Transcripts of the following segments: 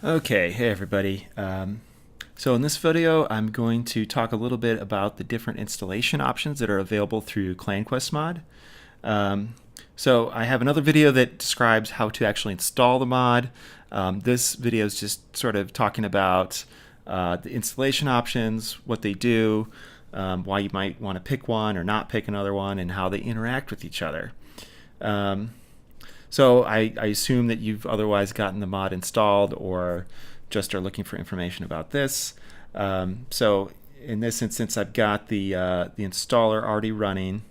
Okay, hey everybody. So in this video, I'm going to talk a little bit about the different installation options that are available through ClanQuest mod. Um, so I have another video that describes how to actually install the mod. This video is just sort of talking about the installation options, what they do, why you might want to pick one or not pick another one, and how they interact with each other. Um, so I assume that you've otherwise gotten the mod installed or just are looking for information about this. So in this instance, I've got the installer already running.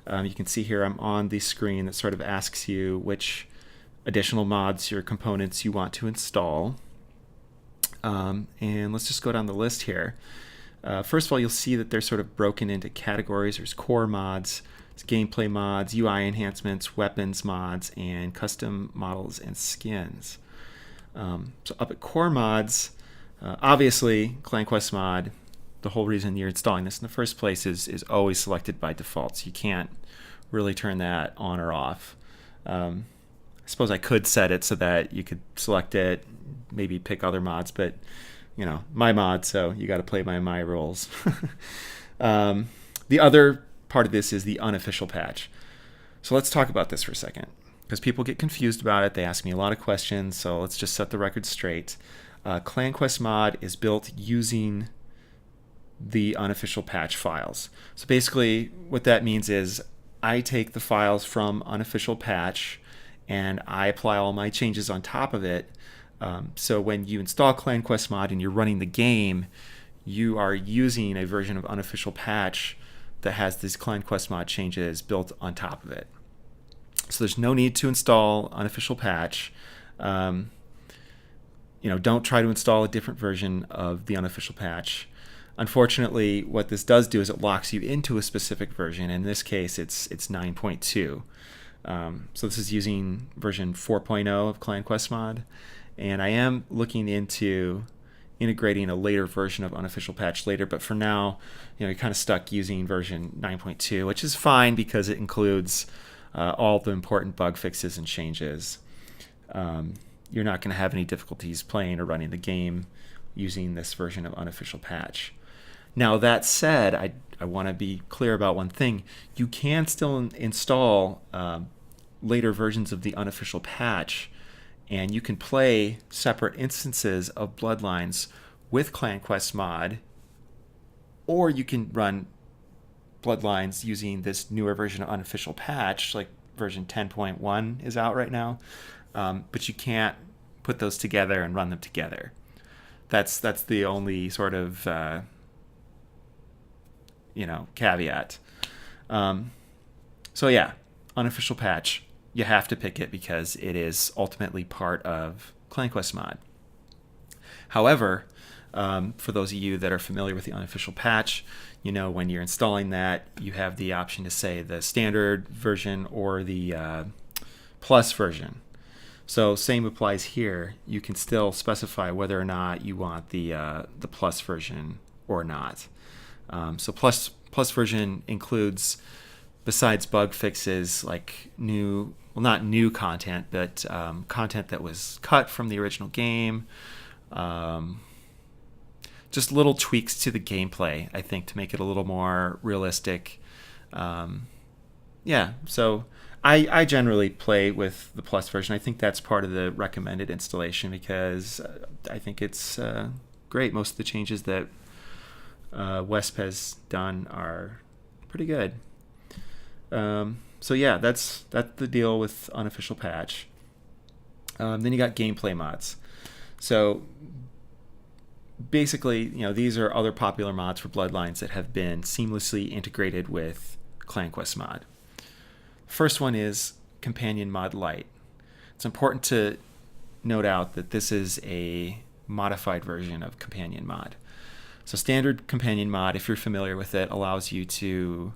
You can see here I'm on the screen that sort of asks you which additional mods or components you want to install. And let's just go down the list here. First of all, you'll see that they're sort of broken into categories. There's core mods, gameplay mods, UI enhancements, weapons mods, and custom models and skins. So up at core mods, obviously ClanQuest mod, the whole reason you're installing this in the first place is always selected by default, so you can't really turn that on or off. I suppose I could set it so that you could select it, maybe pick other mods, but you know, my mod, so you got to play by my rules. The other part of this is the unofficial patch. So let's talk about this for a second, because people get confused about it. They ask me a lot of questions, so let's just set the record straight. ClanQuest mod is built using the unofficial patch files. So basically what that means is I take the files from unofficial patch and I apply all my changes on top of it. So when you install ClanQuest mod and you're running the game, you are using a version of unofficial patch that has these ClanQuest mod changes built on top of it. So there's no need to install unofficial patch. Don't try to install a different version of the unofficial patch. Unfortunately, what this does do is it locks you into a specific version. In this case, it's 9.2. So this is using version 4.0 of ClanQuest mod. And I am looking into integrating a later version of unofficial patch later, but for now, you're kind of stuck using version 9.2, which is fine because it includes all the important bug fixes and changes. You're not going to have any difficulties playing or running the game using this version of unofficial patch. Now that said, I want to be clear about one thing. You can still install later versions of the unofficial patch, and you can play separate instances of Bloodlines with ClanQuest mod, or you can run Bloodlines using this newer version of unofficial patch, like version 10.1 is out right now, but you can't put those together and run them together. That's the only sort of caveat. So yeah, unofficial patch, you have to pick it because it is ultimately part of ClanQuest mod. However, for those of you that are familiar with the unofficial patch, when you're installing that, you have the option to say the standard version or the plus version. So same applies here. You can still specify whether or not you want the plus version or not. So plus version includes, besides bug fixes, like not new content, but content that was cut from the original game. Just little tweaks to the gameplay, I think, to make it a little more realistic. So I generally play with the plus version. I think that's part of the recommended installation because I think it's great. Most of the changes that Wesp has done are pretty good. So yeah, that's the deal with unofficial patch. Then you got gameplay mods. So basically, these are other popular mods for Bloodlines that have been seamlessly integrated with ClanQuest mod. First one is Companion Mod Lite. It's important to note out that this is a modified version of Companion Mod. So standard Companion Mod, if you're familiar with it, allows you to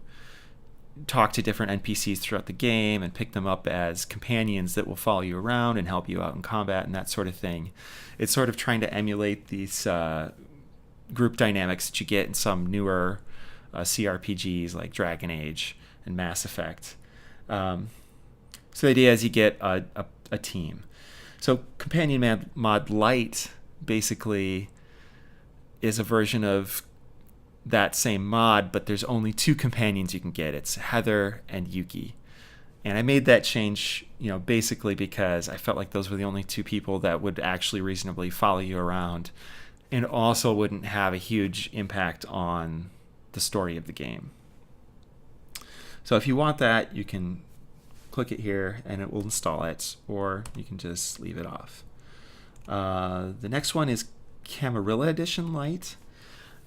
talk to different NPCs throughout the game and pick them up as companions that will follow you around and help you out in combat and that sort of thing. It's sort of trying to emulate these group dynamics that you get in some newer CRPGs like Dragon Age and Mass Effect. So the idea is you get a team. So Companion Mod Lite basically is a version of that same mod, but there's only 2 companions you can get. It's Heather and Yuki. And I made that change, basically because I felt like those were the only 2 people that would actually reasonably follow you around and also wouldn't have a huge impact on the story of the game. So if you want that, you can click it here and it will install it, or you can just leave it off. The next one is Camarilla Edition Lite.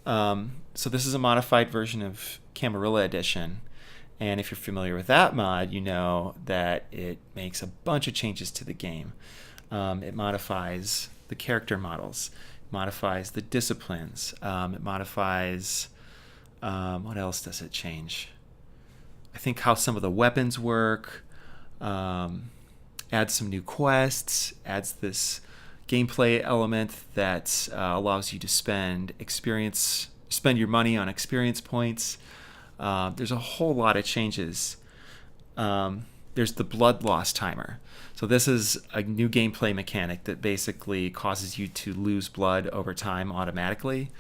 So this is a modified version of Camarilla Edition. And if you're familiar with that mod, you know that it makes a bunch of changes to the game. It modifies the character models, it modifies the disciplines, it modifies, what else does it change? I think how some of the weapons work, adds some new quests, adds this gameplay element that allows you to spend your money on experience points. There's a whole lot of changes. There's the blood loss timer. So this is a new gameplay mechanic that basically causes you to lose blood over time automatically.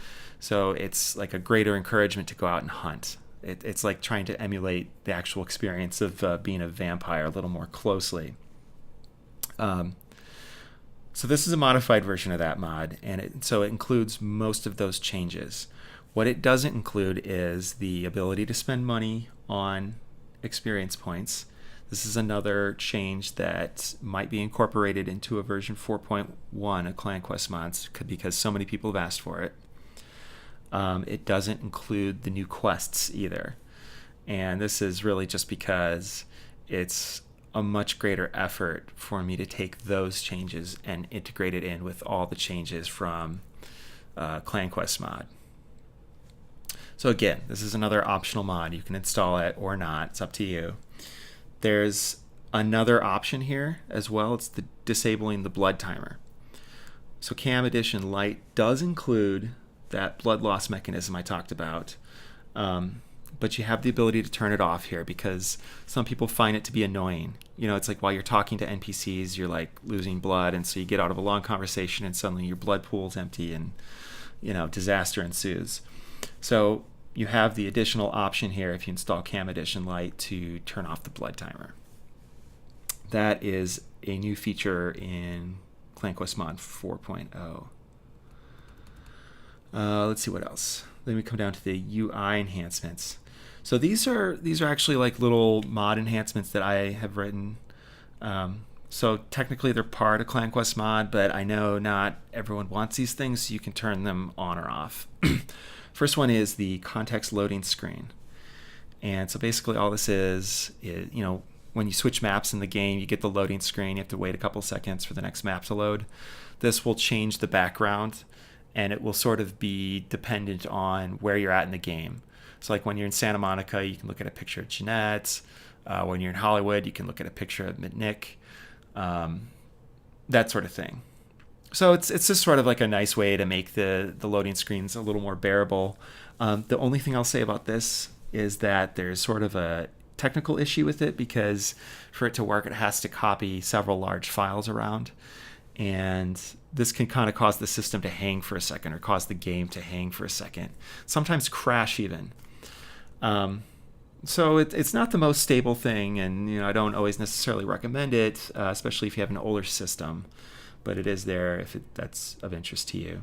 So it's like a greater encouragement to go out and hunt. It's like trying to emulate the actual experience of being a vampire a little more closely. So this is a modified version of that mod, and so it includes most of those changes. What it doesn't include is the ability to spend money on experience points. This is another change that might be incorporated into a version 4.1 of Clan Quest mods because so many people have asked for it. It doesn't include the new quests either. And this is really just because it's a much greater effort for me to take those changes and integrate it in with all the changes from Clan Quest mod. So again, this is another optional mod. You can install it or not. It's up to you. There's another option here as well. It's disabling the blood timer. So Cam Edition Lite does include that blood loss mechanism I talked about, but you have the ability to turn it off here because some people find it to be annoying. It's like while you're talking to NPCs, you're like losing blood, and so you get out of a long conversation and suddenly your blood pool's empty and disaster ensues. So you have the additional option here if you install Cam Edition Lite to turn off the blood timer. That is a new feature in Clan Quest Mod 4.0. Let's see what else. Then we come down to the UI enhancements. So these are actually like little mod enhancements that I have written. So technically they're part of Clan Quest mod, but I know not everyone wants these things, so you can turn them on or off. First one is the context loading screen. And so basically all this is when you switch maps in the game, you get the loading screen. You have to wait a couple seconds for the next map to load. This will change the background, and it will sort of be dependent on where you're at in the game. So like when you're in Santa Monica, you can look at a picture of Jeanette. When you're in Hollywood, you can look at a picture of Mitnick. That sort of thing. So it's just sort of like a nice way to make the loading screens a little more bearable. The only thing I'll say about this is that there's sort of a technical issue with it because for it to work, it has to copy several large files around. And this can kind of cause the system to hang for a second or cause the game to hang for a second. Sometimes crash even. So it's not the most stable thing, and I don't always necessarily recommend it, especially if you have an older system. But it is there if that's of interest to you.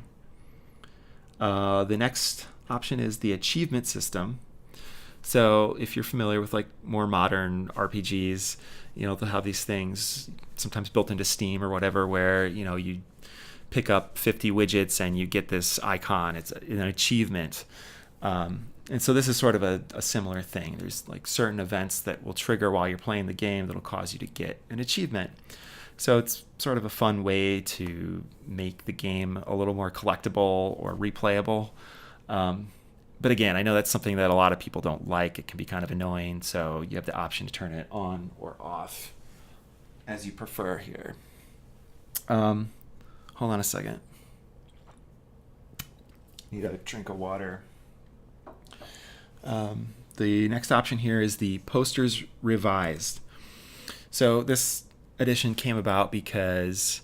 The next option is the achievement system. So if you're familiar with like more modern RPGs, they'll have these things sometimes built into Steam or whatever where you pick up 50 widgets and you get this icon. It's an achievement. And so this is sort of a similar thing. There's like certain events that will trigger while you're playing the game that'll cause you to get an achievement. So it's sort of a fun way to make the game a little more collectible or replayable. But again, I know that's something that a lot of people don't like. It can be kind of annoying, so you have the option to turn it on or off as you prefer here. Hold on a second. Need a drink of water. The next option here is the posters revised. So this edition came about because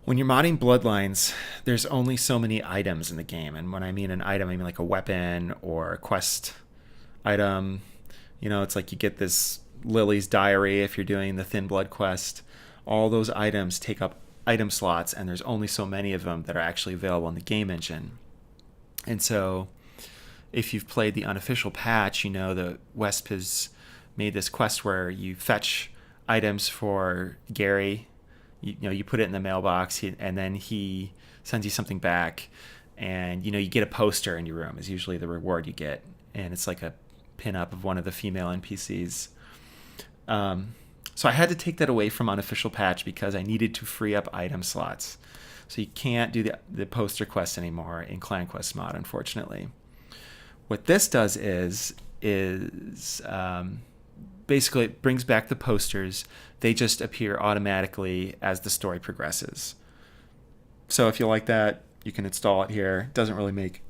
When you're modding Bloodlines, there's only so many items in the game. And when I mean an item, I mean like a weapon or a quest item. It's like you get this Lily's Diary if you're doing the Thin Blood quest. All those items take up item slots, and there's only so many of them that are actually available in the game engine. And so if you've played the unofficial patch, that Wesp has made this quest where you fetch items for Gary. You put it in the mailbox, and then he sends you something back, and you get a poster in your room is usually the reward you get, and it's like a pin-up of one of the female NPCs. So I had to take that away from unofficial patch because I needed to free up item slots. So you can't do the poster quest anymore in Clan Quest mod, unfortunately. What this does is basically it brings back the posters. They just appear automatically as the story progresses. So if you like that, you can install it here. It doesn't really make,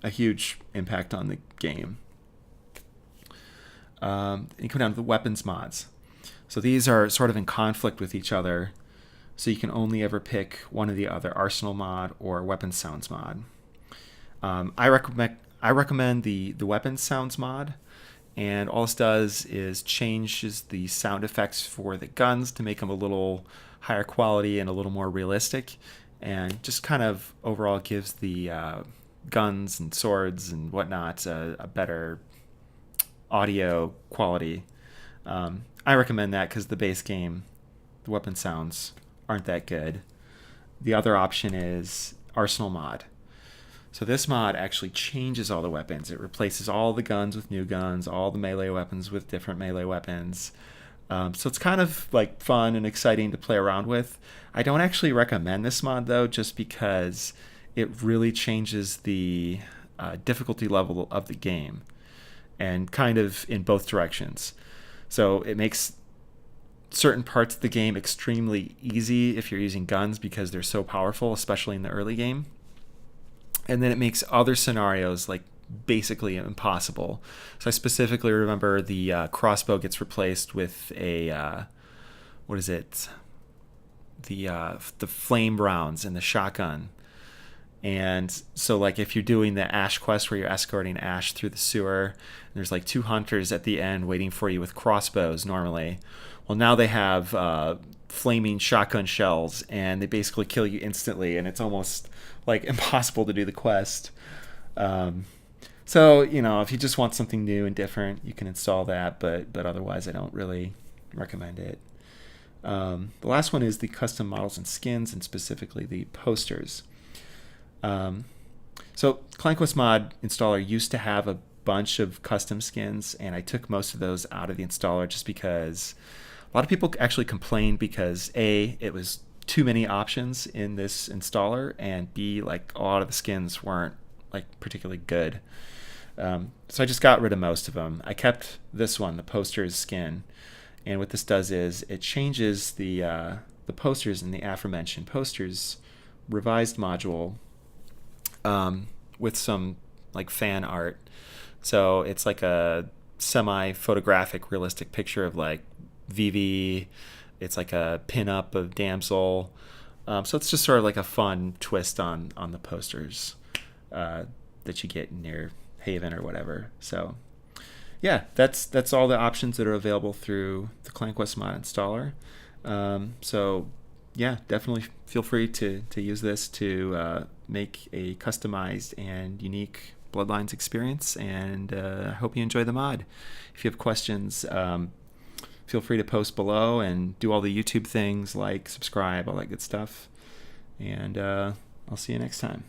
a huge impact on the game. You come down to the weapons mods. So these are sort of in conflict with each other. So you can only ever pick one or the other, Arsenal mod or Weapons Sounds mod. I recommend the Weapons Sounds mod. And all this does is changes the sound effects for the guns to make them a little higher quality and a little more realistic, and just kind of overall gives the guns and swords and whatnot a better audio quality. I recommend that because the base game, the weapon sounds aren't that good. The other option is Arsenal mod. So this mod actually changes all the weapons. It replaces all the guns with new guns, all the melee weapons with different melee weapons. So it's kind of like fun and exciting to play around with. I don't actually recommend this mod though, just because it really changes the difficulty level of the game, and kind of in both directions. So it makes certain parts of the game extremely easy if you're using guns because they're so powerful, especially in the early game. And then it makes other scenarios like basically impossible. So I specifically remember the crossbow gets replaced with a the flame rounds and the shotgun. And so like if you're doing the Ash quest where you're escorting Ash through the sewer, and there's like 2 hunters at the end waiting for you with crossbows normally. Well, now they have flaming shotgun shells, and they basically kill you instantly, and it's almost like impossible to do the quest. So if you just want something new and different, you can install that, but otherwise I don't really recommend it. The last one is the custom models and skins, and specifically the posters. So ClanQuest Mod installer used to have a bunch of custom skins, and I took most of those out of the installer just because a lot of people actually complained because A, it was too many options in this installer, and B, like a lot of the skins weren't like particularly good. So I just got rid of most of them. I kept this one, the posters skin, and what this does is it changes the posters in the aforementioned posters revised module with some like fan art. So it's like a semi-photographic realistic picture of like Vivi. It's like a pin-up of Damsel. So it's just sort of like a fun twist on the posters that you get in your Haven or whatever. So yeah, that's all the options that are available through the ClanQuest Mod installer. So yeah, definitely feel free to use this to make a customized and unique Bloodlines experience, and I hope you enjoy the mod. If you have questions, feel free to post below and do all the YouTube things like subscribe, all that good stuff. And I'll see you next time.